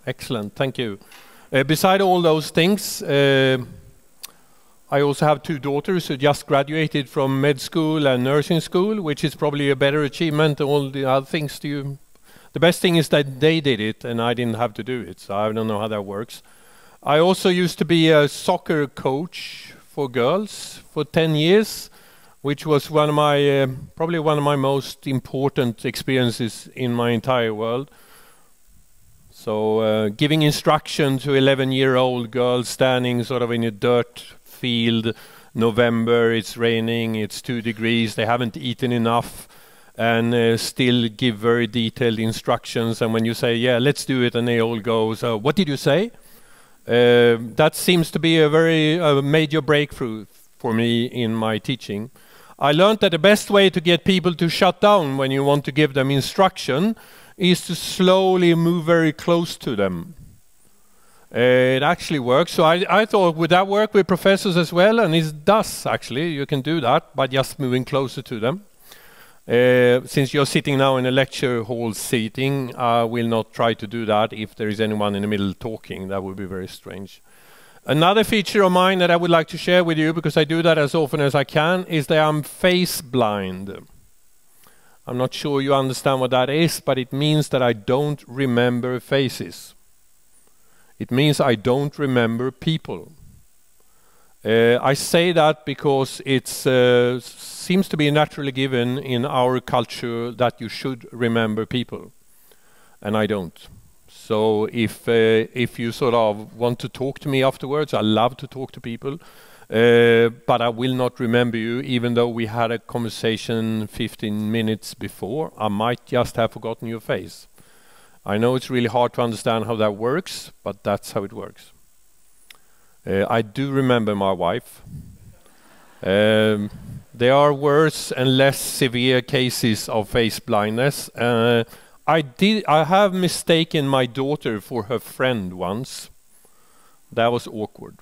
Excellent, thank you. Beside all those things, I also have 2 daughters who just graduated from med school and nursing school, which is probably a better achievement than all the other things to you. The best thing is that they did it and I didn't have to do it, so I don't know how that works. I also used to be a soccer coach for girls for 10 years, which was one of my, probably one of my most important experiences in my entire world. So giving instruction to 11-year-old girls standing sort of in a dirt field, November, it's raining, it's 2 degrees, they haven't eaten enough, and still give very detailed instructions. And when you say, yeah, let's do it, and they all go, so what did you say? That seems to be a very major breakthrough for me in my teaching. I learned that the best way to get people to shut down when you want to give them instruction is to slowly move very close to them. It actually works. So I thought, would that work with professors as well? And it does, actually. You can do that by just moving closer to them. Since you're sitting now in a lecture hall seating, I will not try to do that if there is anyone in the middle talking. That would be very strange. Another feature of mine that I would like to share with you, because I do that as often as I can, is that I'm face blind. I'm not sure you understand what that is, but it means that I don't remember faces. It means I don't remember people. I say that because it seems to be naturally given in our culture that you should remember people, and I don't. So if you sort of want to talk to me afterwards, I love to talk to people, but I will not remember you, even though we had a conversation 15 minutes before. I might just have forgotten your face. I know it's really hard to understand how that works, but that's how it works. I do remember my wife. There are worse and less severe cases of face blindness. I have mistaken my daughter for her friend once. That was awkward.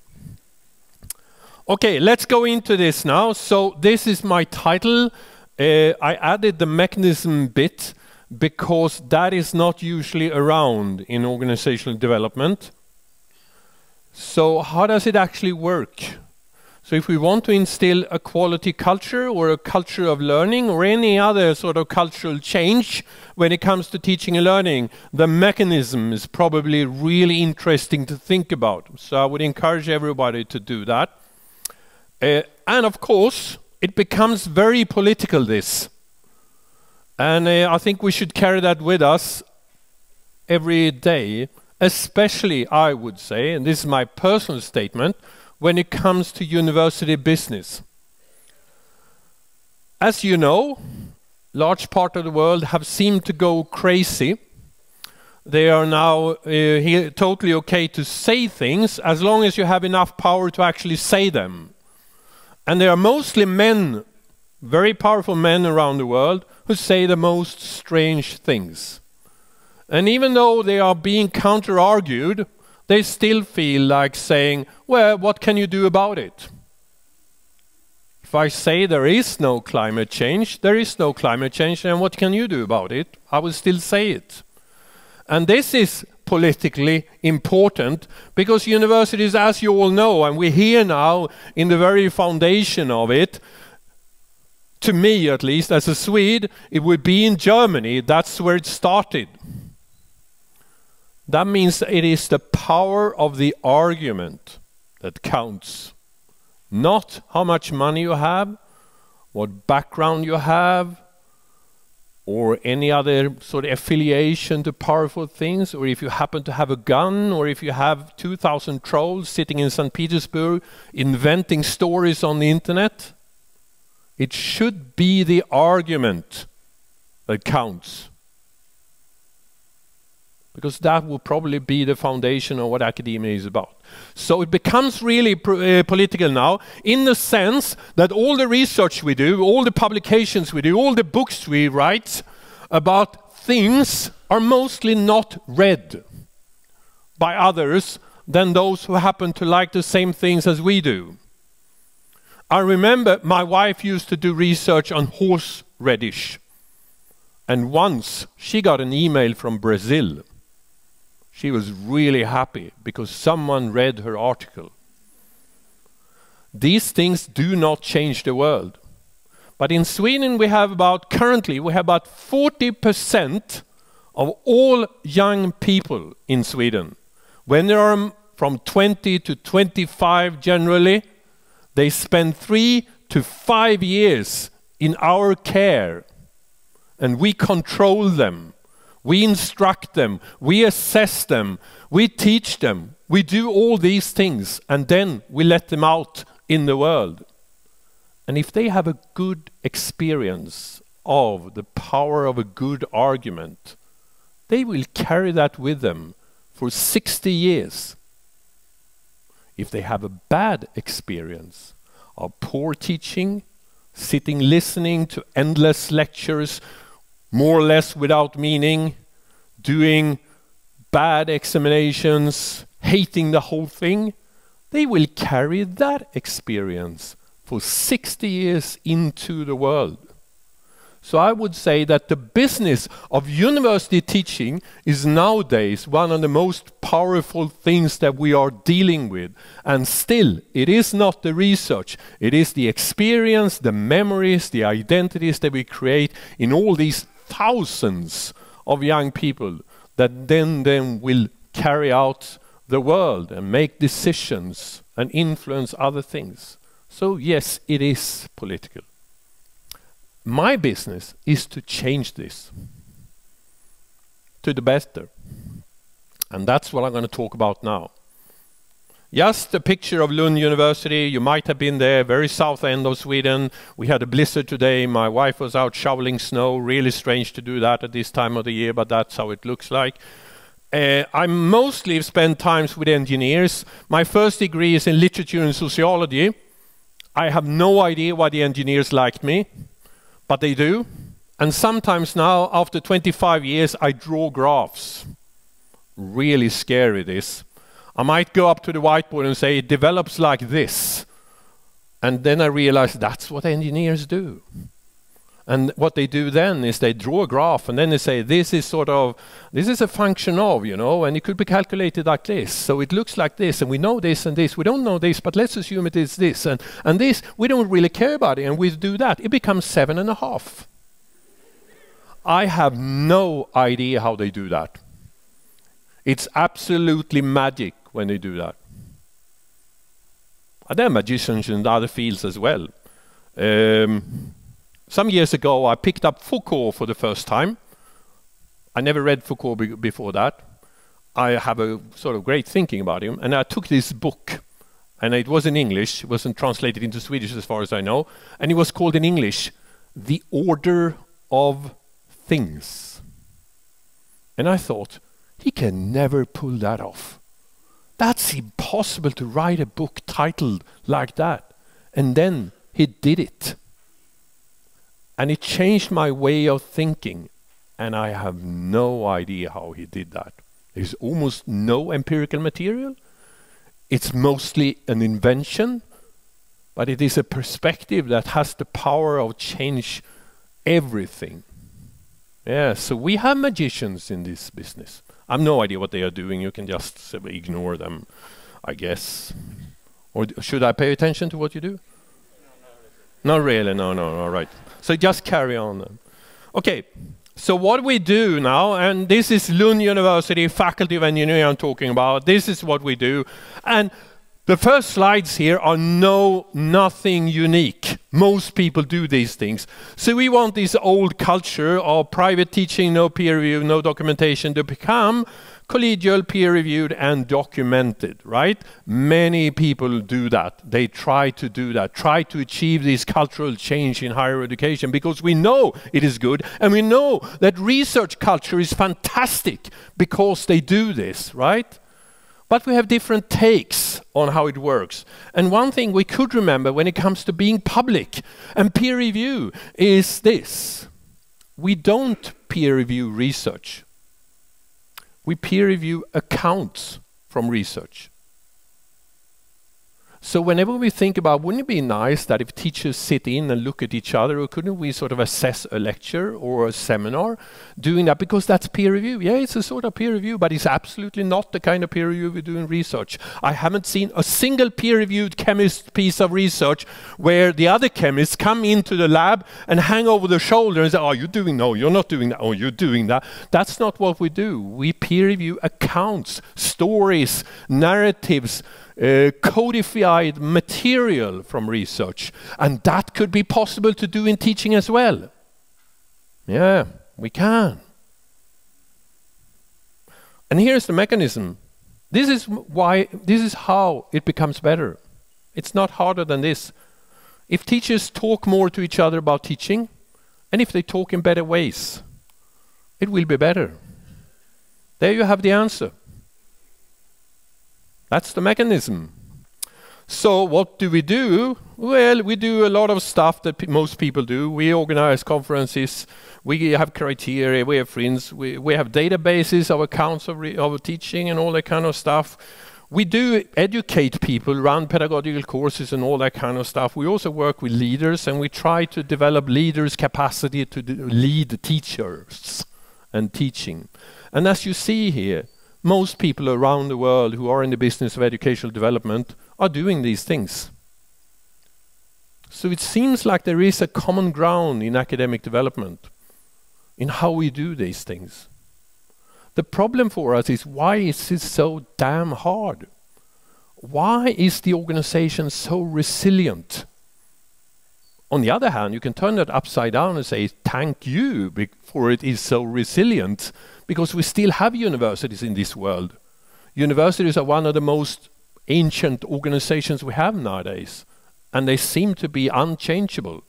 Okay, let's go into this now. So this is my title. I added the mechanism bit because that is not usually around in organizational development. So how does it actually work? So if we want to instill a quality culture or a culture of learning or any other sort of cultural change when it comes to teaching and learning, the mechanism is probably really interesting to think about. So I would encourage everybody to do that. And of course, it becomes very political, this. And I think we should carry that with us every day, especially, I would say, and this is my personal statement, when it comes to university business. As you know, large part of the world have seemed to go crazy. They are now totally okay to say things as long as you have enough power to actually say them. And there are mostly men, very powerful men around the world, who say the most strange things. And even though they are being counter-argued, they still feel like saying, well, what can you do about it? If I say there is no climate change, there is no climate change, and what can you do about it? I will still say it. And this is politically important because universities, as you all know, and we're here now in the very foundation of it, to me at least, as a Swede, it would be in Germany. That's where it started. That means it is the power of the argument that counts. Not how much money you have, what background you have, or any other sort of affiliation to powerful things, or if you happen to have a gun, or if you have 2,000 trolls sitting in St. Petersburg inventing stories on the internet. It should be the argument that counts. Because that will probably be the foundation of what academia is about. So it becomes really political now, in the sense that all the research we do, all the publications we do, all the books we write about things are mostly not read by others than those who happen to like the same things as we do. I remember my wife used to do research on horseradish. And once she got an email from Brazil. She was really happy because someone read her article. These things do not change the world. But in Sweden currently we have about 40% of all young people in Sweden. When they are from 20 to 25 generally, they spend 3 to 5 years in our care. And we control them. We instruct them, we assess them, we teach them, we do all these things, and then we let them out in the world. And if they have a good experience of the power of a good argument, they will carry that with them for 60 years. If they have a bad experience of poor teaching, sitting listening to endless lectures, more or less without meaning, doing bad examinations, hating the whole thing, they will carry that experience for 60 years into the world. So I would say that the business of university teaching is nowadays one of the most powerful things that we are dealing with. And still, it is not the research, it is the experience, the memories, the identities that we create in all these thousands of young people that then will carry out the world and make decisions and influence other things. So yes, it is political. My business is to change this to the better. And that's what I'm going to talk about now. Just a picture of Lund University. You might have been there, very south end of Sweden. We had a blizzard today. My wife was out shoveling snow. Really strange to do that at this time of the year, but that's how it looks like. I mostly spend times with engineers. My first degree is in literature and sociology. I have no idea why the engineers liked me, but they do. And sometimes now, after 25 years, I draw graphs. Really scary, this. I might go up to the whiteboard and say, it develops like this. And then I realize that's what engineers do. And what they do then is they draw a graph and then they say, this is a function of, you know, and it could be calculated like this. So it looks like this, and we know this and this. We don't know this, but let's assume it is this. And this, we don't really care about it, and we do that. It becomes 7.5. I have no idea how they do that. It's absolutely magic when they do that. There are magicians in other fields as well. Some years ago, I picked up Foucault for the first time. I never read Foucault before that. I have a sort of great thinking about him, and I took this book, and it was in English. It wasn't translated into Swedish as far as I know, and it was called in English, The Order of Things. And I thought, he can never pull that off. That's impossible to write a book titled like that. And then he did it. And it changed my way of thinking. And I have no idea how he did that. There's almost no empirical material. It's mostly an invention. But it is a perspective that has the power of change everything. Yeah, so we have magicians in this business. I have no idea what they are doing. You can just ignore them, I guess. Or should I pay attention to what you do? Not really, no, all right. So just carry on. Okay, so what we do now, and this is Lund University, Faculty of Engineering I'm talking about. This is what we do. And the first slides here are nothing unique. Most people do these things. So we want this old culture of private teaching, no peer review, no documentation, to become collegial, peer-reviewed, and documented, right? Many people do that. They try to do that, try to achieve this cultural change in higher education, because we know it is good, and we know that research culture is fantastic because they do this, right? But we have different takes on how it works. And one thing we could remember when it comes to being public and peer review is this. We don't peer review research. We peer review accounts from research. So whenever we think about, wouldn't it be nice that if teachers sit in and look at each other, or couldn't we sort of assess a lecture or a seminar doing that? Because that's peer review. Yeah, it's a sort of peer review, but it's absolutely not the kind of peer review we do in research. I haven't seen a single peer-reviewed chemist piece of research where the other chemists come into the lab and hang over the shoulder and say, oh, you're doing, no, you're not doing that, oh, you're doing that. That's not what we do. We peer review accounts, stories, narratives, codified material from research, and that could be possible to do in teaching as well. Yeah, we can. And here's the mechanism. This is how it becomes better. It's not harder than this. If teachers talk more to each other about teaching, and if they talk in better ways, it will be better. There you have the answer. That's the mechanism. So what do we do? Well, we do a lot of stuff that most people do. We organize conferences, we have criteria, we have friends, we have databases of accounts of teaching and all that kind of stuff. We do educate people, run pedagogical courses and all that kind of stuff. We also work with leaders, and we try to develop leaders' capacity to lead teachers and teaching. And as you see here, most people around the world who are in the business of educational development are doing these things. So it seems like there is a common ground in academic development in how we do these things. The problem for us is, why is it so damn hard? Why is the organization so resilient? On the other hand, you can turn that upside down and say, thank you for it is so resilient, because we still have universities in this world. Universities are one of the most ancient organizations we have nowadays, and they seem to be unchangeable.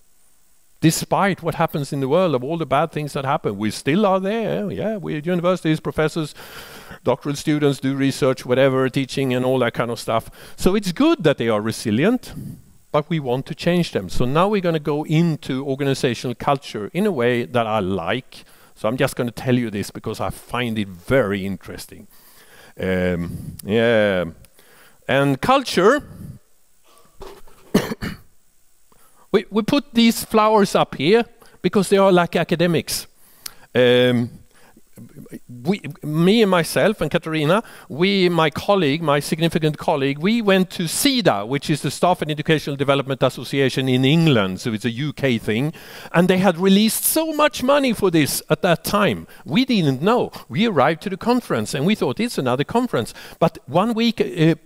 Despite what happens in the world, of all the bad things that happen, we still are there. Yeah, we universities, professors, doctoral students do research, whatever, teaching and all that kind of stuff. So it's good that they are resilient, but we want to change them. So now we're going to go into organizational culture in a way that I like. So I'm just going to tell you this because I find it very interesting. Yeah, and culture. We put these flowers up here because they are like academics. Me and myself and Katarina, my significant colleague, we went to SEDA, which is the Staff and Educational Development Association in England, so it's a UK thing, and they had released so much money for this at that time. We didn't know. We arrived to the conference and we thought it's another conference, but 1 week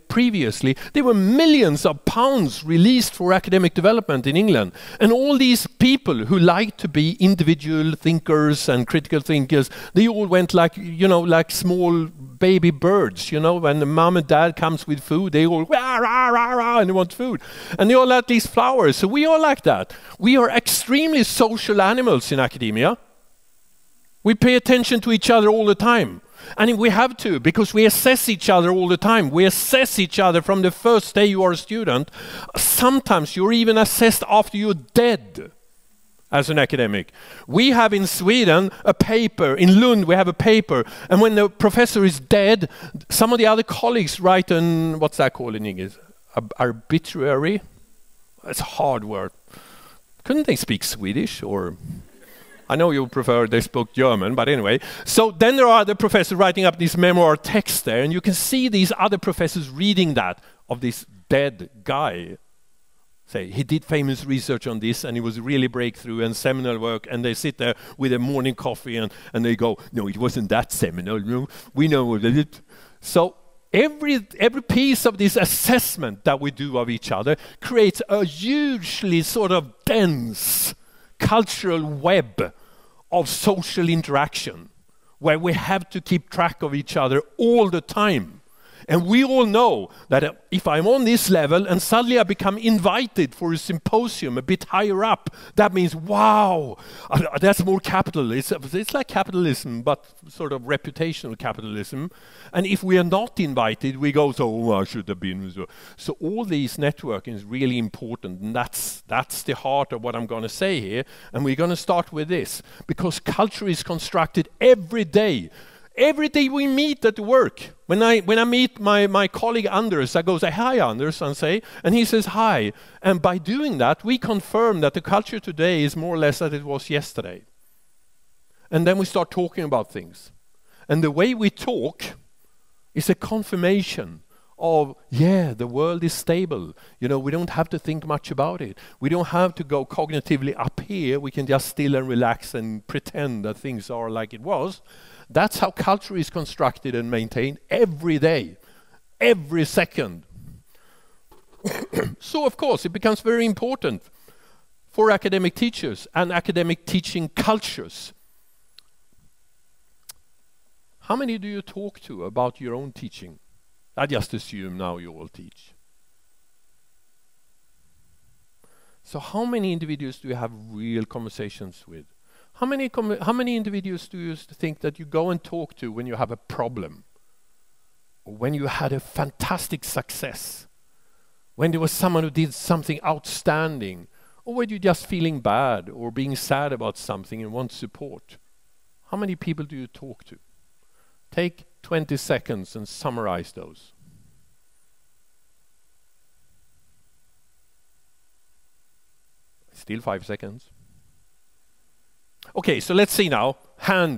previously there were millions of pounds released for academic development in England, and all these people who like to be individual thinkers and critical thinkers, they all went like, you know, like small baby birds, you know, when the mom and dad comes with food, they all rah, rah, rah, rah, and they want food. And they all like these flowers. So we are like that. We are extremely social animals in academia. We pay attention to each other all the time. And we have to, because we assess each other all the time. We assess each other from the first day you are a student. Sometimes you're even assessed after you're dead. As an academic. We have in Sweden a paper, in Lund we have a paper, and when the professor is dead, some of the other colleagues write an, what's that called in English? Obituary? It's a hard word. Couldn't they speak Swedish? Or I know you prefer they spoke German, but anyway. So then there are other professors writing up this memoir text there, and you can see these other professors reading that of this dead guy. Say, he did famous research on this and it was really breakthrough and seminal work, and they sit there with a morning coffee and they go, no, it wasn't that seminal, no, we know it. So every piece of this assessment that we do of each other creates a hugely sort of dense cultural web of social interaction where we have to keep track of each other all the time. And we all know that if I'm on this level and suddenly I become invited for a symposium a bit higher up, that means, wow, that's more capital. It's like capitalism, but sort of reputational capitalism. And if we are not invited, we go, oh, I should have been. So all these networking is really important. And that's the heart of what I'm going to say here. And we're going to start with this, because culture is constructed every day. Every day we meet at work. When I meet my colleague Anders, I go say, hi Anders, and he says hi. And by doing that, we confirm that the culture today is more or less as it was yesterday. And then we start talking about things. And the way we talk is a confirmation of, yeah, the world is stable. You know, we don't have to think much about it. We don't have to go cognitively up here. We can just still and relax and pretend that things are like it was. That's how culture is constructed and maintained every day, every second. So, of course, it becomes very important for academic teachers and academic teaching cultures. How many do you talk to about your own teaching? I just assume now you all teach. So how many individuals do you have real conversations with? How many individuals do you think that you go and talk to when you have a problem? Or when you had a fantastic success? When there was someone who did something outstanding? Or when you're just feeling bad or being sad about something and want support? How many people do you talk to? Take 20 seconds and summarize those. Still 5 seconds. Okay, so let's see now. I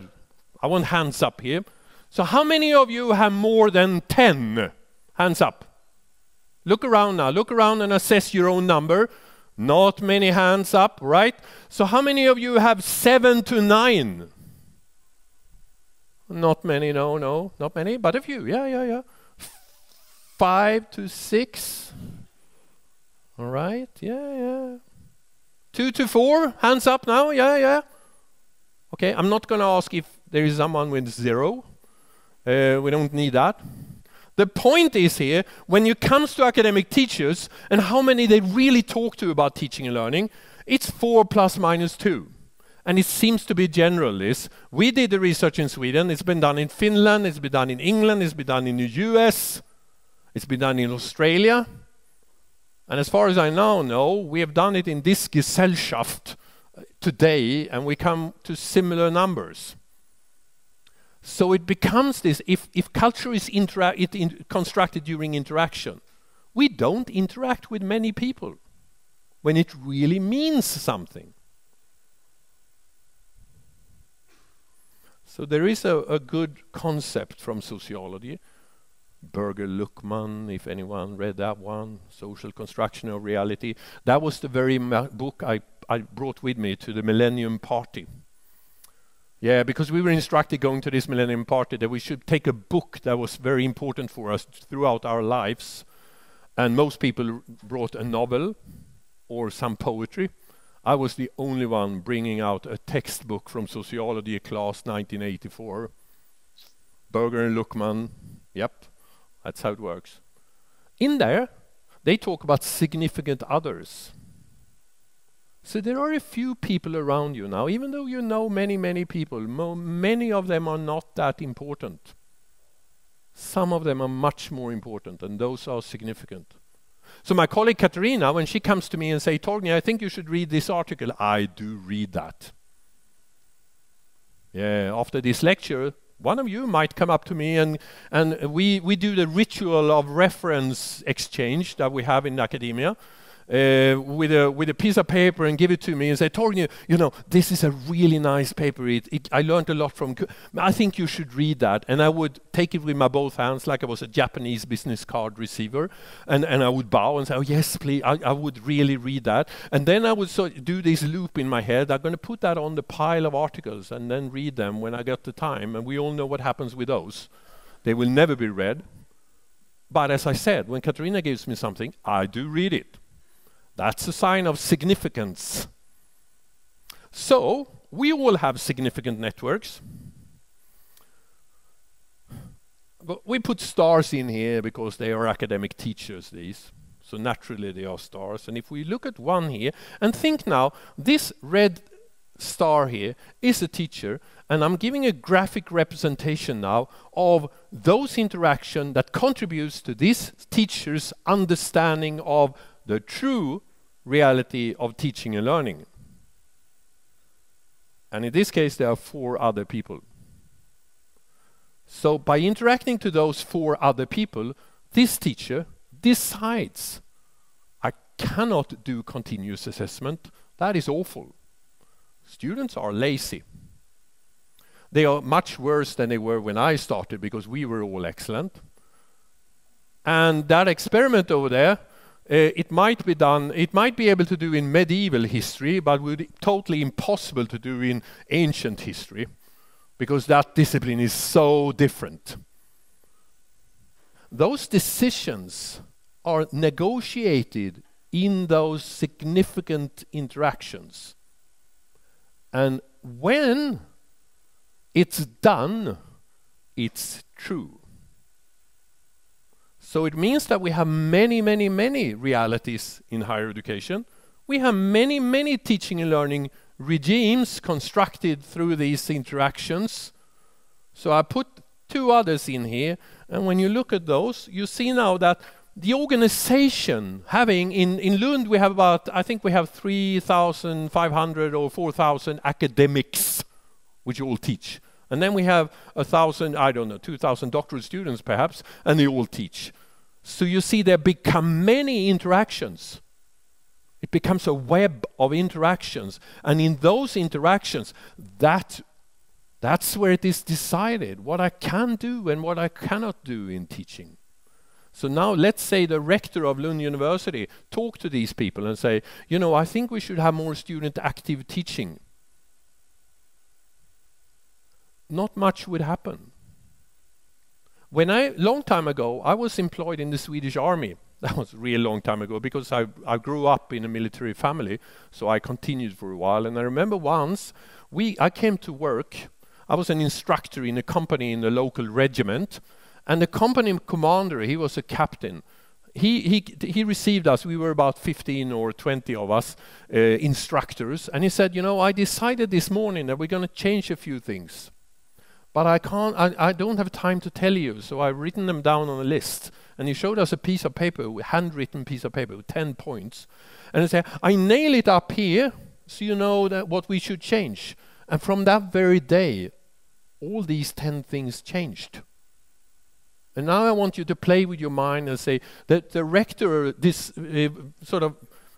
want hands up here. So how many of you have more than 10? Hands up. Look around now. Look around and assess your own number. Not many hands up, right? So how many of you have 7 to 9? Not many, no, not many, but a few. Yeah. 5 to 6. All right, yeah. 2 to 4, hands up now, yeah. Okay, I'm not going to ask if there is someone with 0. We don't need that. The point is here, when it comes to academic teachers and how many they really talk to about teaching and learning, it's 4 plus minus 2. And it seems to be general, this. We did the research in Sweden, it's been done in Finland, it's been done in England, it's been done in the US, it's been done in Australia. And as far as I now know, we have done it in this Gesellschaft today, and we come to similar numbers. So it becomes this, if culture is constructed during interaction, we don't interact with many people when it really means something. So there is a good concept from sociology. Berger-Luckman, if anyone read that one, Social Construction of Reality. That was the very book I brought with me to the Millennium Party. Yeah, because we were instructed going to this Millennium Party that we should take a book that was very important for us throughout our lives. And most people brought a novel or some poetry. I was the only one bringing out a textbook from sociology class 1984. Berger and Luckman, yep. That's how it works. In there, they talk about significant others. So there are a few people around you now, even though you know many people, many of them are not that important. Some of them are much more important, and those are significant. So my colleague Katarina, when she comes to me and says, Torgny, I think you should read this article, I do read that. Yeah, after this lecture, one of you might come up to me and we do the ritual of reference exchange that we have in academia with a piece of paper and give it to me and say, Torgny, you know, this is a really nice paper. I learned a lot from, I think you should read that. And I would take it with my both hands like I was a Japanese business card receiver. And I would bow and say, oh yes, please, I would really read that. And then I would do this loop in my head. I'm going to put that on the pile of articles and then read them when I get the time. And we all know what happens with those. They will never be read. But as I said, when Katarina gives me something, I do read it. That's a sign of significance. So, we all have significant networks. But we put stars in here because they are academic teachers, these. So naturally they are stars. And if we look at one here, and think now, this red star here is a teacher, and I'm giving a graphic representation now of those interactions that contributes to this teacher's understanding of the true reality of teaching and learning. And in this case, there are 4 other people. So by interacting to those 4 other people, this teacher decides, I cannot do continuous assessment. That is awful. Students are lazy. They are much worse than they were when I started because we were all excellent. And that experiment over there, it might be done, it might be able to do in medieval history, but would be totally impossible to do in ancient history because that discipline is so different. Those decisions are negotiated in those significant interactions. And when it's done, it's true. So it means that we have many, many, many realities in higher education. We have many, many teaching and learning regimes constructed through these interactions. So I put 2 others in here, and when you look at those, you see now that the organization having, in Lund we have about, I think we have 3,500 or 4,000 academics, which all teach. And then we have 1,000, I don't know, 2,000 doctoral students perhaps, and they all teach. So you see there become many interactions. It becomes a web of interactions. And in those interactions, that's where it is decided, what I can do and what I cannot do in teaching. So now let's say the rector of Lund University talk to these people and say, you know, I think we should have more student active teaching. Not much would happen. Long time ago, I was employed in the Swedish Army. That was a real long time ago because I grew up in a military family, so I continued for a while. And I remember once, I came to work. I was an instructor in a company in the local regiment, and the company commander, he was a captain. He received us, we were about 15 or 20 of us, instructors, and he said, you know, I decided this morning that we're going to change a few things. But I don't have time to tell you, so I've written them down on a list. And he showed us a piece of paper, a handwritten piece of paper with 10 points. And he said, I nail it up here, so you know that what we should change. And from that very day, all these 10 things changed. And now I want you to play with your mind and say that the rector, this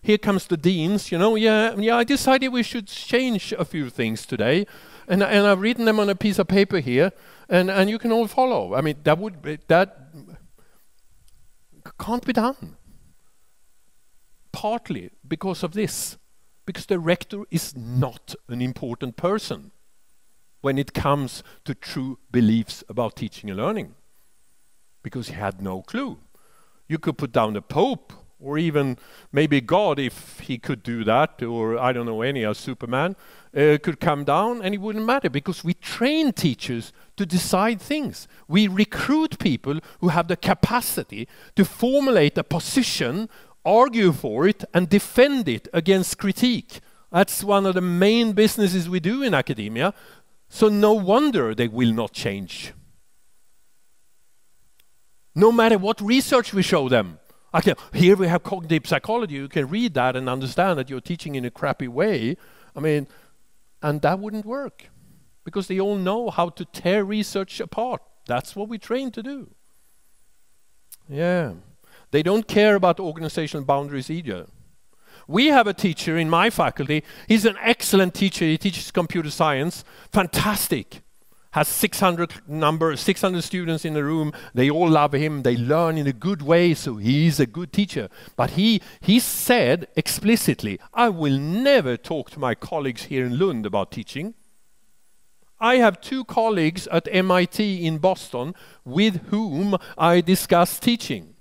here comes the deans, you know, I decided we should change a few things today. And I've written them on a piece of paper here, and you can all follow. I mean, that can't be done. Partly because of this, because the rector is not an important person when it comes to true beliefs about teaching and learning, because he had no clue. You could put down the Pope, or even maybe God, if he could do that, or I don't know, a Superman could come down, and it wouldn't matter, because we train teachers to decide things. We recruit people who have the capacity to formulate a position, argue for it, and defend it against critique. That's one of the main businesses we do in academia, so no wonder they will not change. No matter what research we show them. Okay, here we have cognitive psychology. You can read that and understand that you're teaching in a crappy way. I mean, and that wouldn't work because they all know how to tear research apart. That's what we train to do. Yeah. They don't care about organizational boundaries either. We have a teacher in my faculty. He's an excellent teacher. He teaches computer science. Fantastic. Has 600 students in the room. They all love him. They learn in a good way, so he's a good teacher. But he said explicitly, I will never talk to my colleagues here in Lund about teaching. I have 2 colleagues at MIT in Boston with whom I discuss teaching.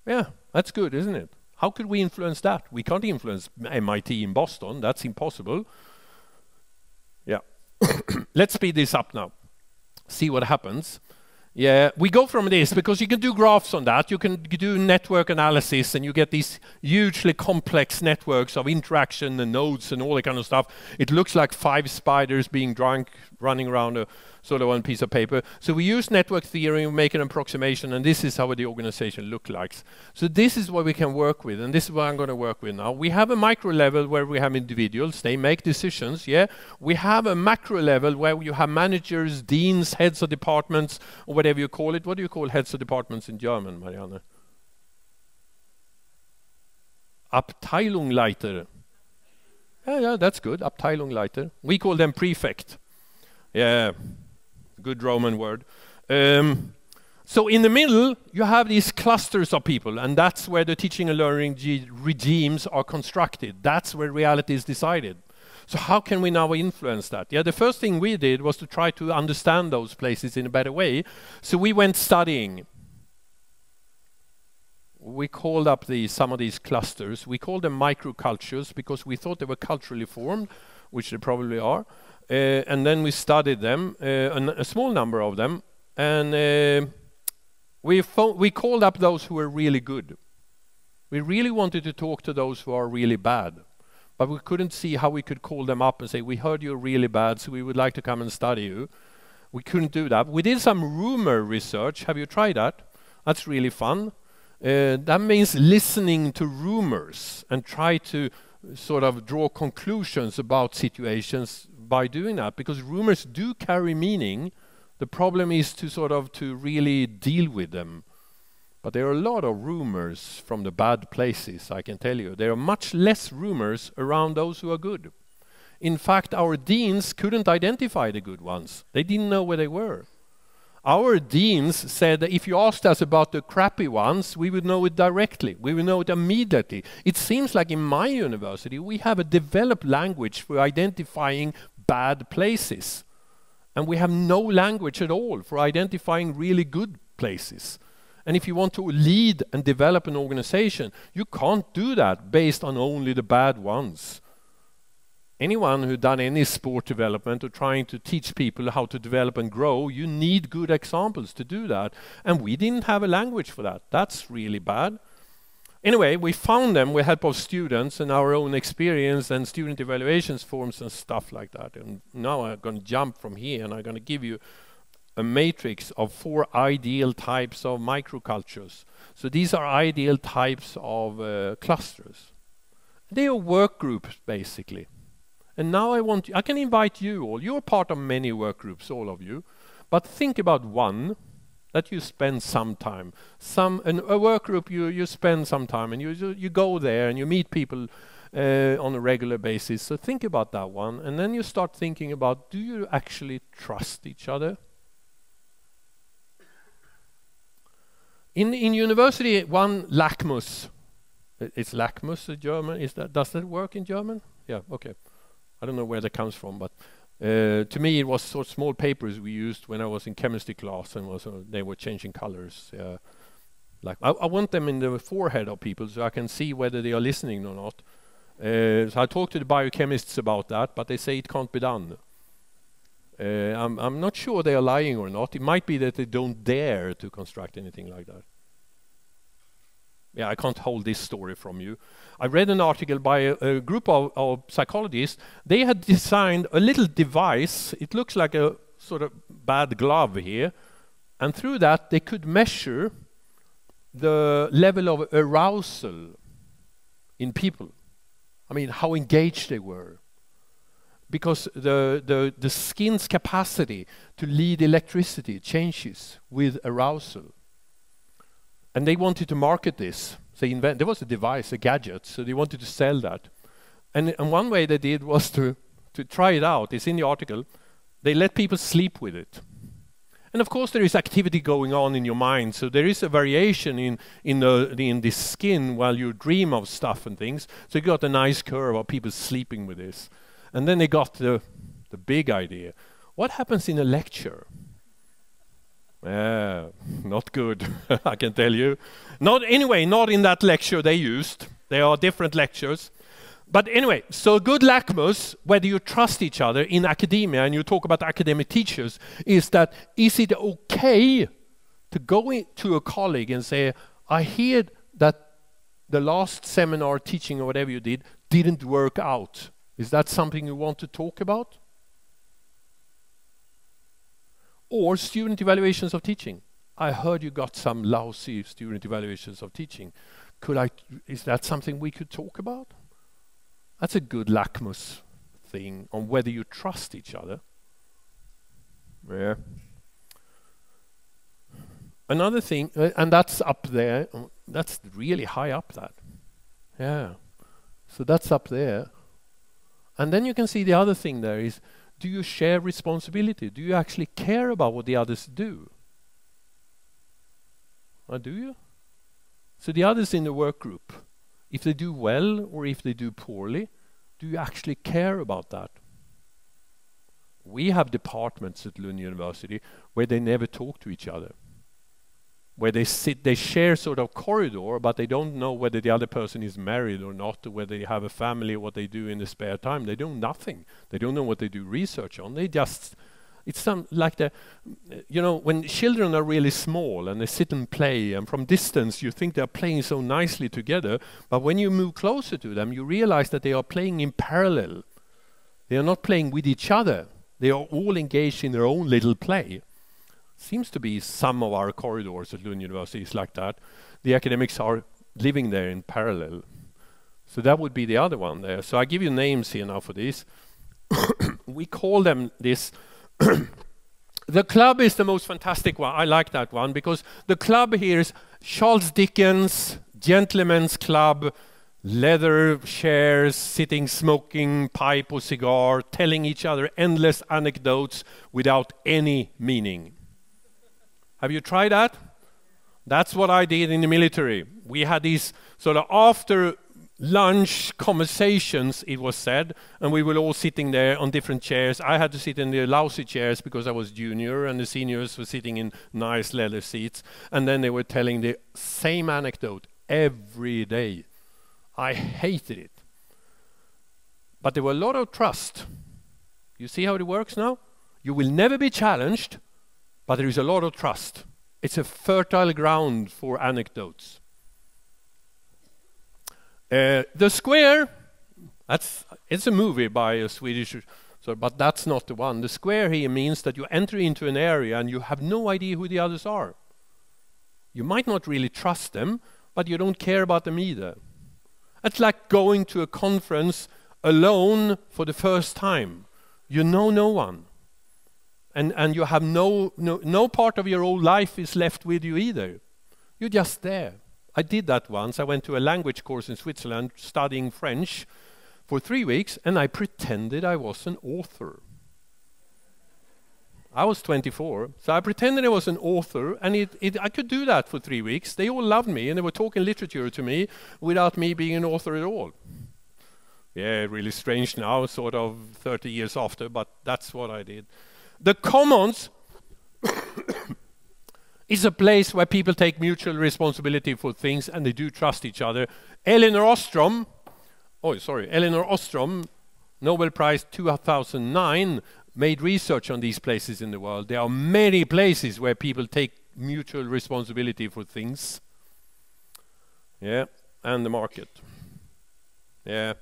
Yeah, that's good, isn't it? How could we influence that? We can't influence MIT in Boston. That's impossible. Yeah. Let's speed this up now. See what happens. Yeah, we go from this because you can do graphs on that. You can do network analysis and you get these hugely complex networks of interaction and nodes and all that kind of stuff. It looks like 5 spiders being drunk running around a sort of one piece of paper. So we use network theory, we make an approximation, and this is how the organization looks like. So this is what we can work with, and this is what I'm going to work with now. We have a micro level where we have individuals, they make decisions, yeah. We have a macro level where you have managers, deans, heads of departments, or whatever you call it. What do you call heads of departments in German, Marianne? Abteilungsleiter. Yeah, that's good, Abteilungsleiter. We call them prefect. Yeah. Good Roman word. So in the middle, you have these clusters of people, and that's where the teaching and learning regimes are constructed. That's where reality is decided. So how can we now influence that? Yeah, the first thing we did was to try to understand those places in a better way. So we went studying. We called up some of these clusters. We called them microcultures because we thought they were culturally formed, which they probably are. And then we studied them, a small number of them, and we called up those who were really good. We really wanted to talk to those who are really bad, but we couldn't see how we could call them up and say, we heard you're really bad, so we would like to come and study you. We couldn't do that. We did some rumor research. Have you tried that? That's really fun. That means listening to rumors and try to sort of draw conclusions about situations by doing that, because rumors do carry meaning. The problem is to really deal with them. But there are a lot of rumors from the bad places, I can tell you. There are much less rumors around those who are good. In fact, our deans couldn't identify the good ones. They didn't know where they were. Our deans said that if you asked us about the crappy ones, we would know it directly. We would know it immediately. It seems like in my university, we have a developed language for identifying bad places. And we have no language at all for identifying really good places. And if you want to lead and develop an organization, you can't do that based on only the bad ones. Anyone who's done any sport development or trying to teach people how to develop and grow, you need good examples to do that. And we didn't have a language for that. That's really bad. Anyway, we found them with help of students and our own experience and student evaluations forms and stuff like that. And now I'm going to jump from here and I'm going to give you a matrix of 4 ideal types of microcultures. So these are ideal types of clusters. They are work groups, basically. And now I can invite you all. You're part of many work groups, all of you. But think about one that you spend some time. A work group you spend some time and you go there and you meet people on a regular basis. So think about that one. And then you start thinking about, do you actually trust each other? In university, one Lackmus. It's Lackmus in German. Does that work in German? Yeah, okay. I don't know where that comes from, but to me it was sort of small papers we used when I was in chemistry class, and they were changing colors. Like I want them in the forehead of people so I can see whether they are listening or not. So I talked to the biochemists about that, but they say it can't be done. I'm not sure they are lying or not. It might be that they don't dare to construct anything like that. Yeah, I can't hold this story from you. I read an article by a group of psychologists. They had designed a little device. It looks like a sort of bad glove here. And through that, they could measure the level of arousal in people. I mean, how engaged they were. Because the skin's capacity to lead electricity changes with arousal. And they wanted to market this. There was a device, a gadget, so they wanted to sell that. And one way they did was to try it out. It's in the article. They let people sleep with it. And of course there is activity going on in your mind, so there is a variation in the skin while you dream of stuff and things. So you got a nice curve of people sleeping with this. And then they got the big idea. What happens in a lecture? Not good, I can tell you. Not in that lecture they used. There are different lectures. But anyway, so good Lackmus, whether you trust each other in academia, and you talk about academic teachers, is it okay to go to a colleague and say, I hear that the last seminar teaching or whatever you did didn't work out. Is that something you want to talk about? Or student evaluations of teaching. I heard you got some lousy student evaluations of teaching. Is that something we could talk about? That's a good lakmus thing on whether you trust each other. Yeah. Another thing, and that's up there, that's really high up, that. Yeah. So that's up there. And then you can see the other thing there is, do you share responsibility? Do you actually care about what the others do? Or do you? So the others in the work group, if they do well or if they do poorly, do you actually care about that? We have departments at Lund University where they never talk to each other. Where they share sort of corridor, but they don't know whether the other person is married or not, or whether they have a family, or what they do in the spare time. They do nothing. They don't know what they do research on. They just, it's like the, you know, when children are really small and they sit and play, and from distance you think they're playing so nicely together, but when you move closer to them, you realize that they are playing in parallel. They are not playing with each other. They are all engaged in their own little play. Seems to be some of our corridors at Lund University is like that. The academics are living there in parallel. So that would be the other one there. So I give you names here now for this. We call them this. The club is the most fantastic one. I like that one because the club here is Charles Dickens, gentleman's club, leather chairs, sitting, smoking pipe or cigar, telling each other endless anecdotes without any meaning. Have you tried that? That's what I did in the military. We had these sort of after lunch conversations, it was said, and we were all sitting there on different chairs. I had to sit in the lousy chairs because I was junior, and the seniors were sitting in nice leather seats, and then they were telling the same anecdote every day. I hated it. But there were a lot of trust. You see how it works now? You will never be challenged, but there is a lot of trust. It's a fertile ground for anecdotes. The Square, it's a movie by a Swedish, but that's not the one. The Square here means that you enter into an area and you have no idea who the others are. You might not really trust them, but you don't care about them either. It's like going to a conference alone for the first time. You know no one. And you have no part of your old life is left with you either. You're just there. I did that once. I went to a language course in Switzerland studying French for 3 weeks, and I pretended I was an author. I was 24, so I pretended I was an author, and I could do that for 3 weeks. They all loved me, and they were talking literature to me without me being an author at all. Yeah, really strange now, sort of 30 years after, but that's what I did. The Commons is a place where people take mutual responsibility for things and they do trust each other. Elinor Ostrom, Nobel Prize 2009, made research on these places in the world. There are many places where people take mutual responsibility for things. Yeah, and the market. Yeah,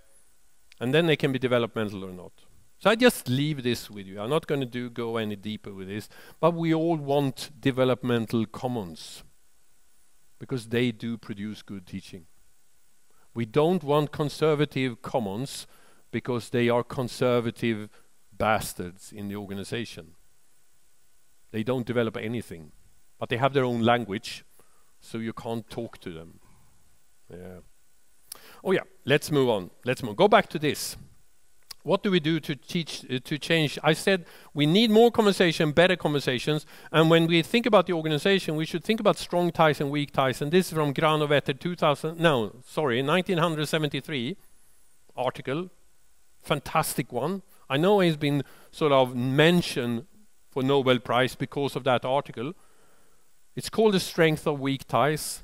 and then they can be developmental or not. So I just leave this with you. I'm not going to go any deeper with this, but we all want developmental commons because they do produce good teaching. We don't want conservative commons because they are conservative bastards in the organization. They don't develop anything, but they have their own language, so you can't talk to them. Yeah. Oh yeah, let's move on. Go back to this. What do we do to change? I said we need more conversation, better conversations, and when we think about the organization, we should think about strong ties and weak ties. And this is from Granovetter 1973 article, fantastic one. I know he's been sort of mentioned for Nobel Prize because of that article. It's called The Strength of Weak Ties.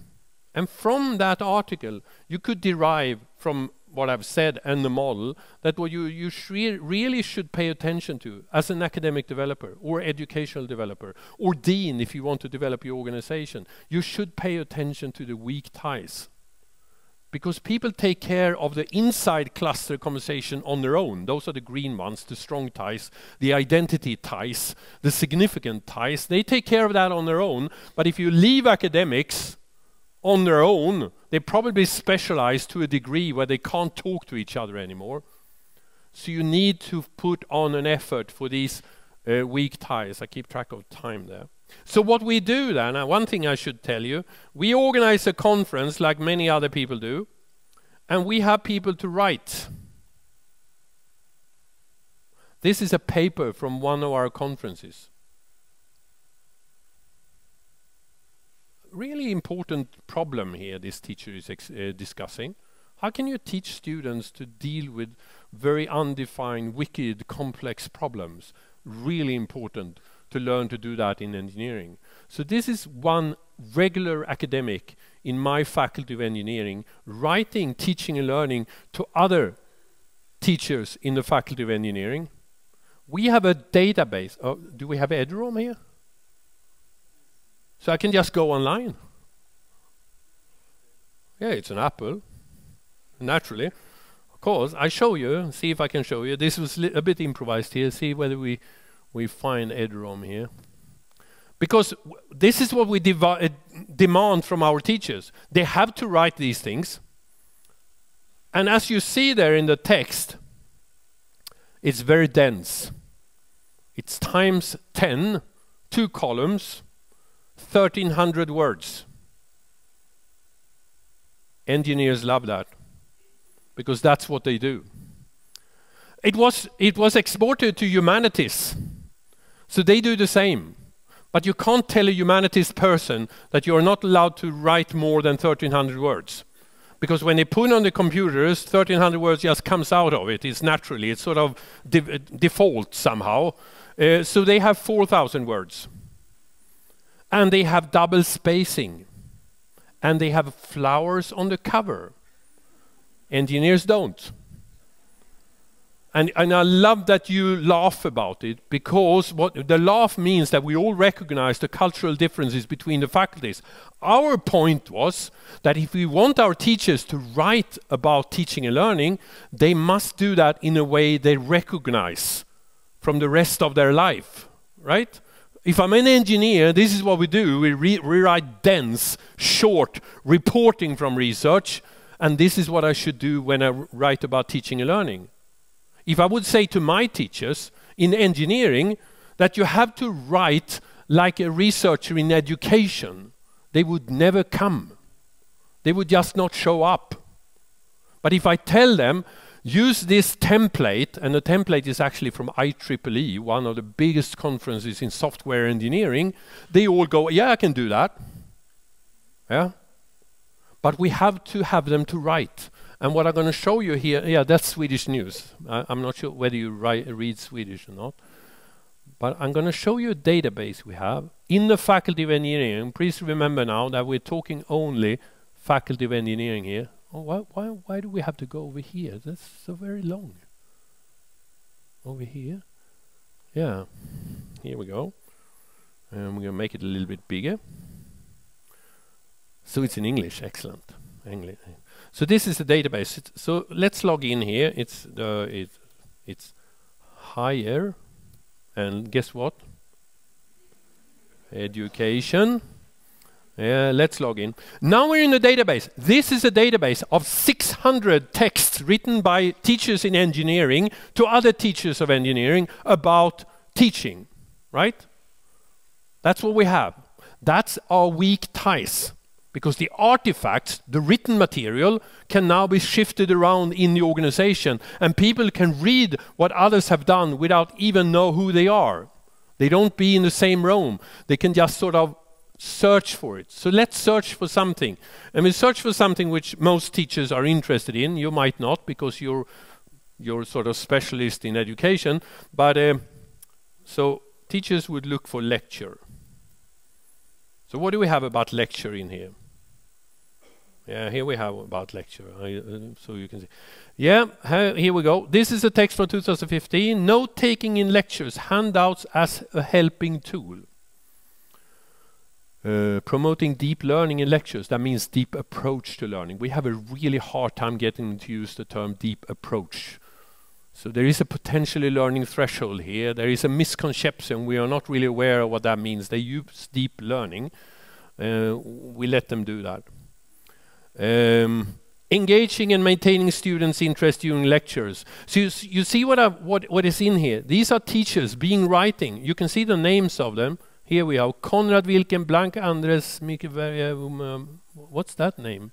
And from that article, you could derive from what I've said and the model, that what you really should pay attention to as an academic developer or educational developer or dean if you want to develop your organization, you should pay attention to the weak ties. Because people take care of the inside cluster conversation on their own. Those are the green ones, the strong ties, the identity ties, the significant ties. They take care of that on their own. But if you leave academics on their own, they probably specialize to a degree where they can't talk to each other anymore. So you need to put on an effort for these weak ties. I keep track of time there. So what we do then, one thing I should tell you, we organize a conference like many other people do, and we have people to write. This is a paper from one of our conferences. Really important problem here this teacher is discussing. How can you teach students to deal with very undefined, wicked, complex problems? Really important to learn to do that in engineering. So this is one regular academic in my faculty of engineering writing, teaching and learning to other teachers in the faculty of engineering. We have a database. Oh, do we have EduRoam here? So I can just go online. Yeah, it's an Apple, naturally. Of course, I show you, see if I can show you. This was a bit improvised here. See whether we find EduRoam here. Because this is what we demand from our teachers. They have to write these things. And as you see there in the text, it's very dense. It's times 10, 2 columns, 1,300 words. Engineers love that, because that's what they do. It was exported to humanities, so they do the same. But you can't tell a humanities person that you're not allowed to write more than 1,300 words. Because when they put on the computers, 1,300 words just comes out of it. It's naturally, it's sort of default somehow. So they have 4,000 words. And they have double spacing. And they have flowers on the cover. Engineers don't. And I love that you laugh about it, because what the laugh means that we all recognize the cultural differences between the faculties. Our point was that if we want our teachers to write about teaching and learning, they must do that in a way they recognize from the rest of their life, right? If I'm an engineer, this is what we do. We write dense, short reporting from research, and this is what I should do when I write about teaching and learning. If I would say to my teachers in engineering that you have to write like a researcher in education, they would never come. They would just not show up. But if I tell them, use this template, and the template is actually from IEEE, one of the biggest conferences in software engineering, they all go, yeah, I can do that. Yeah. But we have to have them to write. And what I'm going to show you here, yeah, that's Swedish news. I'm not sure whether you read Swedish or not. But I'm going to show you a database we have in the Faculty of Engineering. Please remember now that we're talking only Faculty of Engineering here. Oh, why do we have to go over here? That's so very long. Over here. Yeah, here we go. And we're going to make it a little bit bigger. So it's in English, excellent. English. So this is the database. So let's log in here. It's higher, and guess what? Education. Let's log in. Now we're in the database. This is a database of 600 texts written by teachers in engineering to other teachers of engineering about teaching, right? That's what we have. That's our weak ties. Because the artifacts, the written material, can now be shifted around in the organization, and people can read what others have done without even know who they are. They don't be in the same room. They can just sort of search for it. So let's search for something. And we search for something which most teachers are interested in. You might not, because you're sort of specialist in education. But so teachers would look for lecture. So what do we have about lecture in here? Yeah, here we have about lecture, so you can see. Yeah, here we go. This is a text from 2015. Note taking in lectures, handouts as a helping tool. Promoting deep learning in lectures, that means deep approach to learning. We have a really hard time getting to use the term deep approach. So there is a potentially learning threshold here. There is a misconception. We are not really aware of what that means. They use deep learning. We let them do that. Engaging and maintaining students' interest during lectures. So you see what is in here. These are teachers being writing. You can see the names of them. Here we have Konrad Wilken, Blank Andres, what's that name?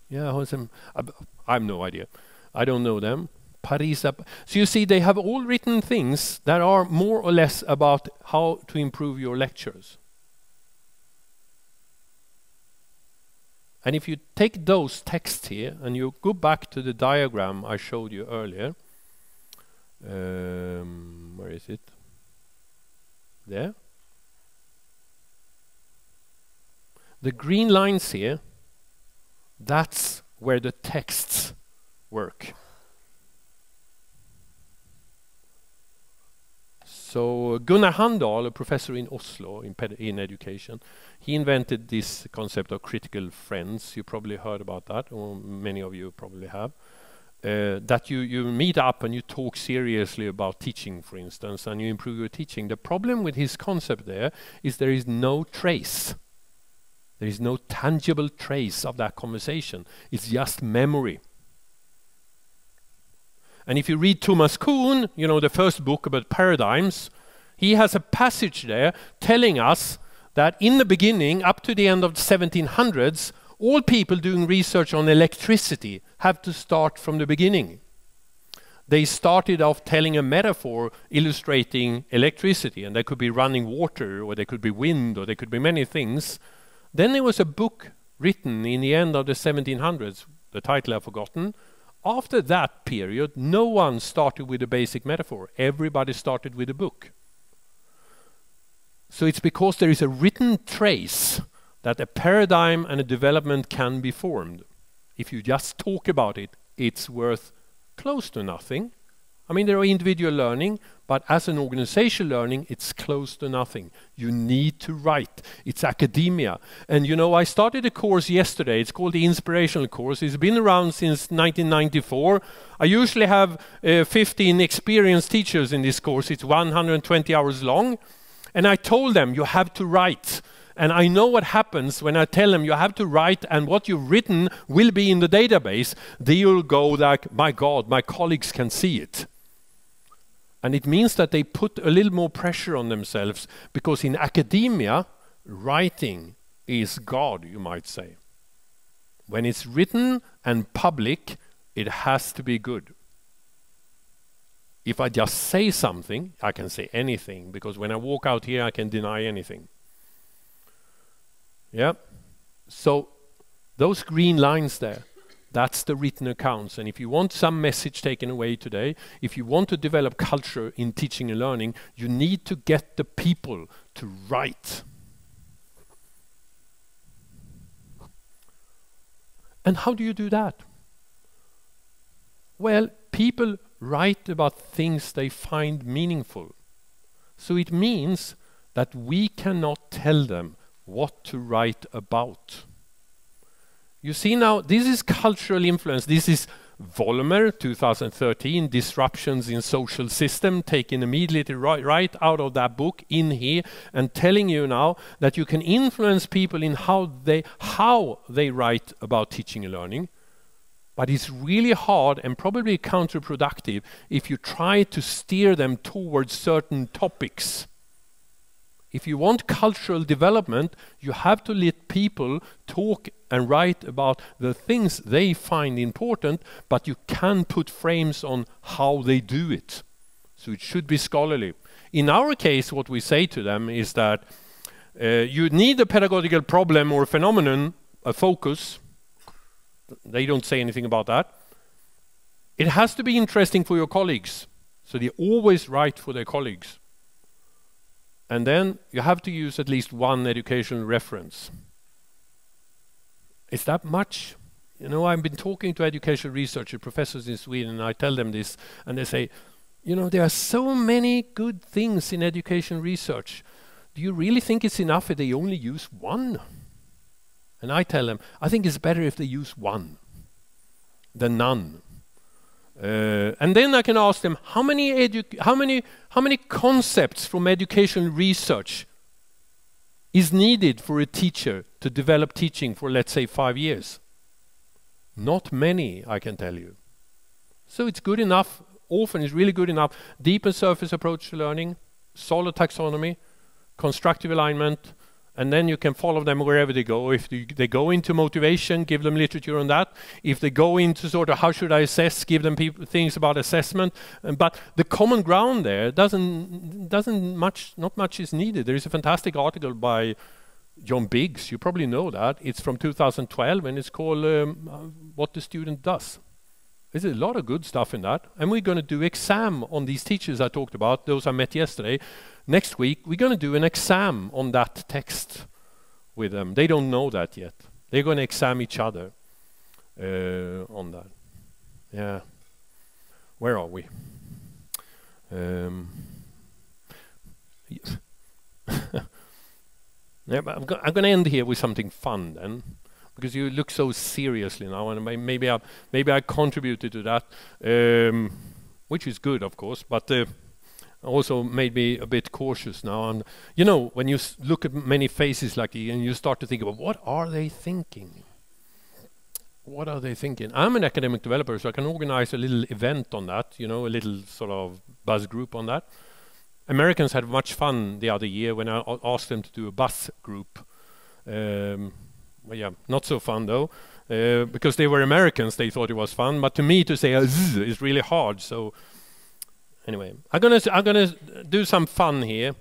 Yeah, I have no idea. I don't know them. Paris. So you see, they have all written things that are more or less about how to improve your lectures. And if you take those texts here and you go back to the diagram I showed you earlier, where is it? There. The green lines here, that's where the texts work. So Gunnar Handal, a professor in Oslo in education, he invented this concept of critical friends. You probably heard about that, or many of you probably have. That you meet up and you talk seriously about teaching, for instance, and you improve your teaching. The problem with his concept there is there is no trace. There is no tangible trace of that conversation. It's just memory. And if you read Thomas Kuhn, you know, the first book about paradigms, he has a passage there telling us that in the beginning, up to the end of the 1700s, all people doing research on electricity have to start from the beginning. They started off telling a metaphor illustrating electricity, and there could be running water, or there could be wind, or there could be many things. Then there was a book written in the end of the 1700s, the title I've forgotten. After that period, no one started with a basic metaphor. Everybody started with a book. So it's because there is a written trace that a paradigm and a development can be formed. If you just talk about it, it's worth close to nothing. I mean, there are individual learning, but as an organizational learning, it's close to nothing. You need to write. It's academia. And you know, I started a course yesterday. It's called the Inspirational Course. It's been around since 1994. I usually have 15 experienced teachers in this course. It's 120 hours long. And I told them, you have to write. And I know what happens when I tell them you have to write, and what you've written will be in the database. They'll go like, my God, my colleagues can see it. And it means that they put a little more pressure on themselves, because in academia, writing is God, you might say. When it's written and public, it has to be good. If I just say something, I can say anything, because when I walk out here, I can deny anything. Yeah. So those green lines there, that's the written accounts. And if you want some message taken away today, if you want to develop culture in teaching and learning, you need to get the people to write. And how do you do that? Well, people write about things they find meaningful. So it means that we cannot tell them what to write about. You see now, this is cultural influence. This is Vollmer, 2013, Disruptions in Social System, taken immediately right out of that book in here, and telling you now that you can influence people in how they write about teaching and learning. But it's really hard and probably counterproductive if you try to steer them towards certain topics. If you want cultural development, you have to let people talk and write about the things they find important, but you can put frames on how they do it. So it should be scholarly. In our case, what we say to them is that you need a pedagogical problem or phenomenon, a focus. They don't say anything about that. It has to be interesting for your colleagues. So they always write for their colleagues. And then you have to use at least one educational reference. Is that much? you know, I've been talking to educational researchers, professors in Sweden, and I tell them this, and they say, you know, there are so many good things in education research. Do you really think it's enough if they only use one? And I tell them, I think it's better if they use one than none. And then I can ask them, how many concepts from educational research is needed for a teacher to develop teaching for, let's say, 5 years? Not many, I can tell you. So it's good enough, often it's really good enough. Deep and surface approach to learning, solid taxonomy, constructive alignment, and then you can follow them wherever they go. If they go into motivation, give them literature on that. If they go into sort of how should I assess, give them things about assessment. But the common ground there not much is needed. There is a fantastic article by John Biggs, you probably know that. It's from 2012 and it's called What the Student Does. There's a lot of good stuff in that. And we're going to do exam on these teachers I talked about, those I met yesterday. Next week, we're going to do an exam on that text with them. They don't know that yet. They're going to exam each other on that. Yeah. Where are we? Yeah, but I'm going to end here with something fun then, because you look so seriously now, and maybe I contributed to that, which is good, of course, but also made me a bit cautious now. And you know, when you look at many faces like these, and you start to think about what are they thinking? What are they thinking? I'm an academic developer, so I can organize a little event on that. You know, a little sort of buzz group on that. Americans had much fun the other year when I asked them to do a bus group. Well, yeah, not so fun though, because they were Americans. They thought it was fun, but to me to say is really hard. So anyway, I'm gonna do some fun here,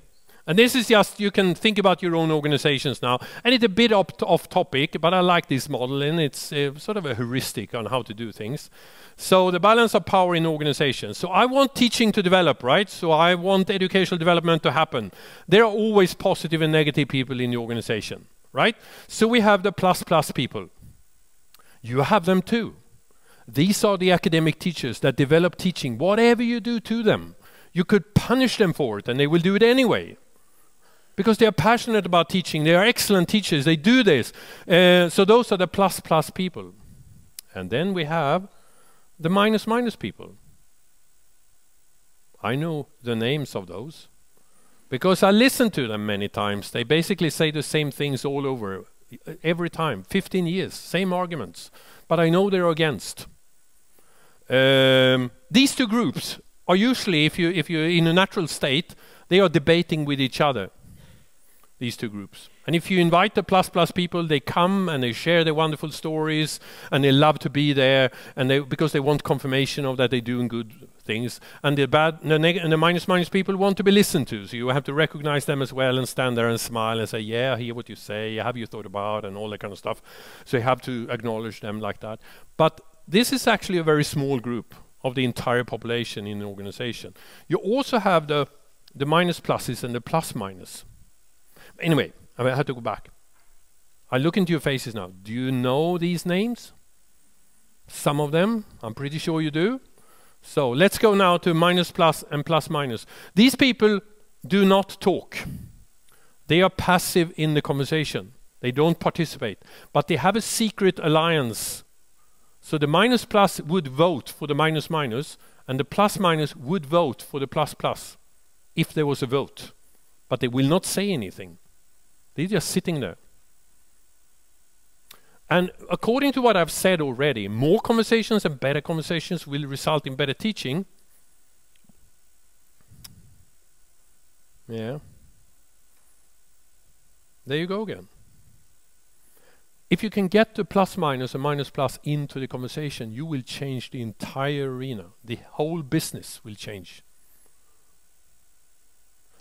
and this is just, you can think about your own organizations now, and it's a bit off topic, but I like this model, and it's sort of a heuristic on how to do things. So the balance of power in organizations. So I want teaching to develop, right? So I want educational development to happen. There are always positive and negative people in the organization, right? So we have the plus people. You have them too. These are the academic teachers that develop teaching. Whatever you do to them, you could punish them for it, and they will do it anyway. Because they are passionate about teaching. They are excellent teachers. They do this. So those are the plus people. And then we have the minus people. I know the names of those because I listen to them many times. They basically say the same things all over, every time, 15 years, same arguments. But I know they're against. These two groups are usually, if you're in a natural state, they are debating with each other. These two groups. And if you invite the plus people, they come and they share their wonderful stories, and they love to be there, and because they want confirmation of that they're doing good things. And the minus people want to be listened to, so you have to recognize them as well and stand there and smile and say, yeah, I hear what you say, have you thought about, and all that kind of stuff. So you have to acknowledge them like that. But this is actually a very small group of the entire population in an organization. You also have the minus pluses and the plus minus. Anyway, I had to go back. I look into your faces now. Do you know these names? Some of them, I'm pretty sure you do. So let's go now to minus plus and plus minus. These people do not talk. They are passive in the conversation. They don't participate. But they have a secret alliance. So the minus plus would vote for the minus minus, and the plus minus would vote for the plus plus, if there was a vote. But they will not say anything. They're just sitting there. And according to what I've said already, more conversations and better conversations will result in better teaching. Yeah. There you go again. If you can get the plus minus and minus plus into the conversation, you will change the entire arena. The whole business will change.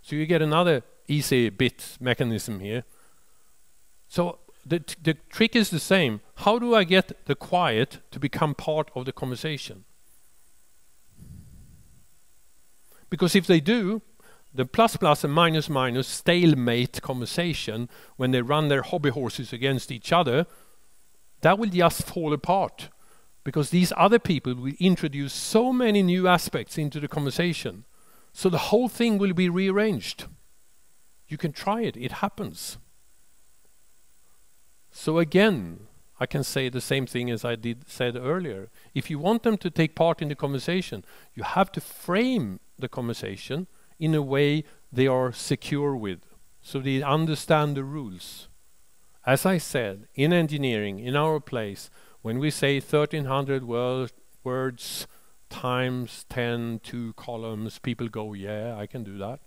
So you get another easy bit mechanism here. So the trick is the same. How do I get the quiet to become part of the conversation? Because if they do, the plus and minus stalemate conversation, when they run their hobby horses against each other, that will just fall apart, because these other people will introduce so many new aspects into the conversation. So the whole thing will be rearranged. You can try it, it happens. So again, I can say the same thing as I said earlier. If you want them to take part in the conversation, you have to frame the conversation in a way they are secure with, so they understand the rules. As I said, in engineering, in our place, when we say 1,300 words times 10, 2 columns, people go, yeah, I can do that.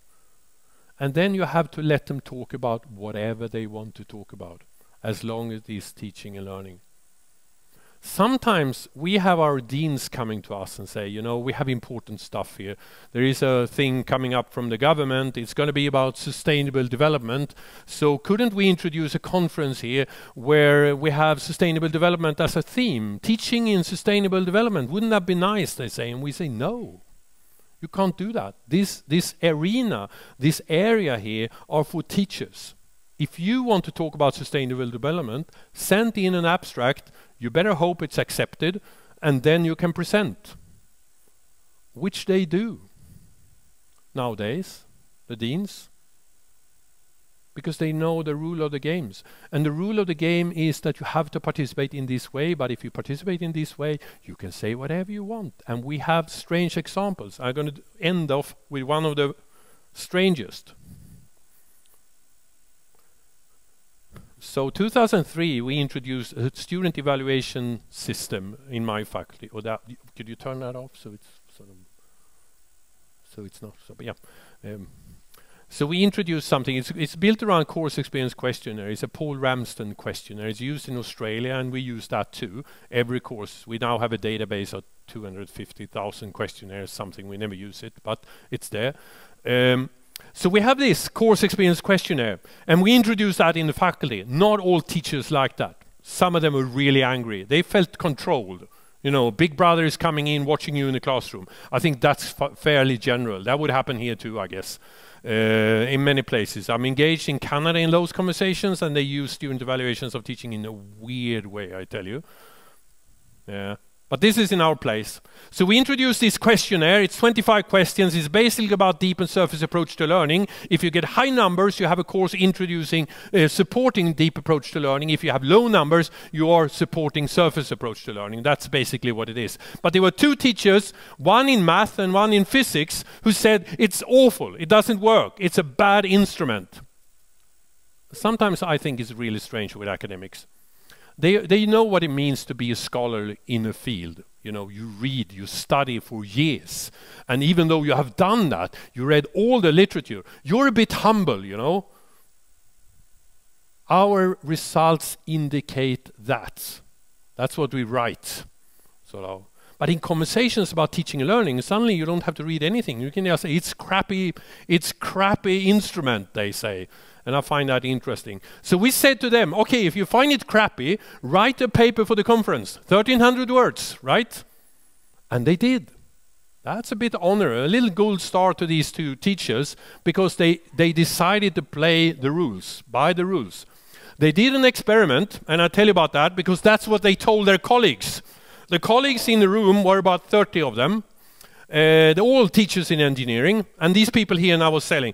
And then you have to let them talk about whatever they want to talk about, as long as it is teaching and learning. Sometimes we have our deans coming to us and say, you know, we have important stuff here. There is a thing coming up from the government. It's going to be about sustainable development. So couldn't we introduce a conference here where we have sustainable development as a theme? Teaching in sustainable development. Wouldn't that be nice, they say? And we say, no, you can't do that. This arena, this area here are for teachers. If you want to talk about sustainable development, send in an abstract. You better hope it's accepted, and then you can present. Which they do nowadays, the deans, because they know the rule of the games. And the rule of the game is that you have to participate in this way, but if you participate in this way, you can say whatever you want. And we have strange examples. I'm going to end off with one of the strangest. So 2003, we introduced a student evaluation system in my faculty. Or that, could you turn that off so it's sort of, so it's not so, but yeah. So we introduced something. It's built around course experience questionnaire. It's a Paul Ramsden questionnaire. It's used in Australia, and we use that too. Every course, we now have a database of 250,000 questionnaires. Something we never use it, but it's there. So we have this course experience questionnaire, and we introduced that in the faculty. Not all teachers like that. Some of them were really angry. They felt controlled. You know, Big Brother is coming in, watching you in the classroom. I think that's fairly general. That would happen here too, I guess, in many places. I'm engaged in Canada in those conversations, and they use student evaluations of teaching in a weird way, I tell you. Yeah. But this is in our place. So we introduced this questionnaire. It's 25 questions. It's basically about deep and surface approach to learning. If you get high numbers, you have a course introducing, supporting deep approach to learning. If you have low numbers, you are supporting surface approach to learning. That's basically what it is. But there were two teachers, one in math and one in physics, who said, it's awful. It doesn't work. It's a bad instrument. Sometimes I think it's really strange with academics. They know what it means to be a scholar in a field. You know, you read, you study for years. And even though you have done that, you read all the literature, you're a bit humble, you know. Our results indicate that. That's what we write, sort of. But in conversations about teaching and learning, suddenly you don't have to read anything. You can just say, it's crappy instrument, they say. And I find that interesting. So we said to them, okay, if you find it crappy, write a paper for the conference. 1,300 words, right? And they did. That's a bit honor, a little gold star to these two teachers, because they decided to play the rules, by the rules. They did an experiment, and I'll tell you about that, because that's what they told their colleagues. The colleagues in the room were about 30 of them. They're all teachers in engineering, and these people here now were saying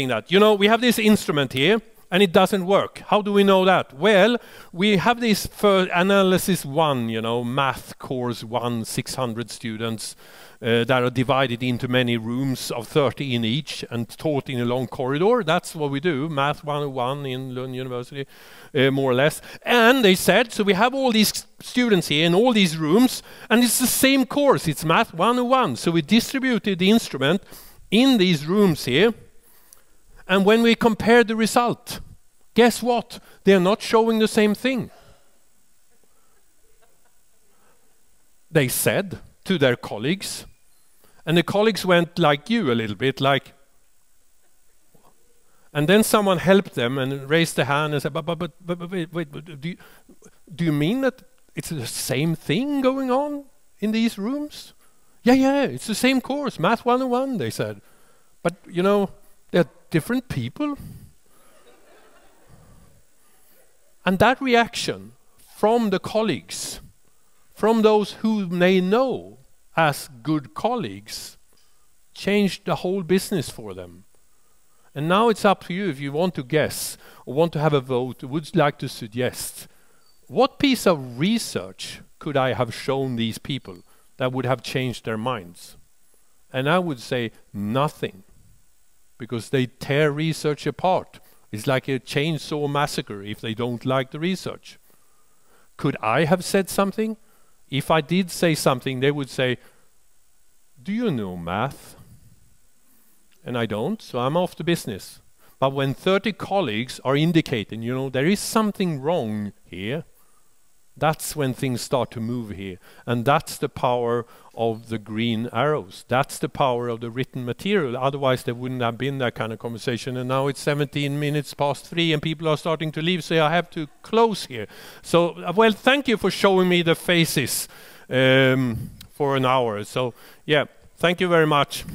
that, you know, we have this instrument here, and it doesn't work. How do we know that? Well, we have this for analysis 1, you know, math course 1, 600 students that are divided into many rooms of 30 in each and taught in a long corridor. That's what we do, Math 101 in Lund University, more or less. And they said, so we have all these students here in all these rooms, and it's the same course, it's Math 101. So we distributed the instrument in these rooms here, and when we compared the result, guess what? They're not showing the same thing. They said to their colleagues, and the colleagues went like you a little bit, like, and then someone helped them and raised their hand and said, but wait, do you mean that it's the same thing going on in these rooms? Yeah, it's the same course, Math 101, they said. But, you know, they're different people. And that reaction from the colleagues, from those whom they know as good colleagues, changed the whole business for them. And now it's up to you if you want to guess or want to have a vote, would like to suggest, what piece of research could I have shown these people that would have changed their minds? And I would say nothing, because they tear research apart. It's like a chainsaw massacre if they don't like the research. Could I have said something? If I did say something, they would say, do you know math? And I don't, so I'm off the business. But when 30 colleagues are indicating, you know, there is something wrong here, that's when things start to move here. And that's the power of the green arrows. That's the power of the written material. Otherwise, there wouldn't have been that kind of conversation. And now it's 17 minutes past 3 and people are starting to leave, so I have to close here. So, well, thank you for showing me the faces for an hour. So, yeah, thank you very much.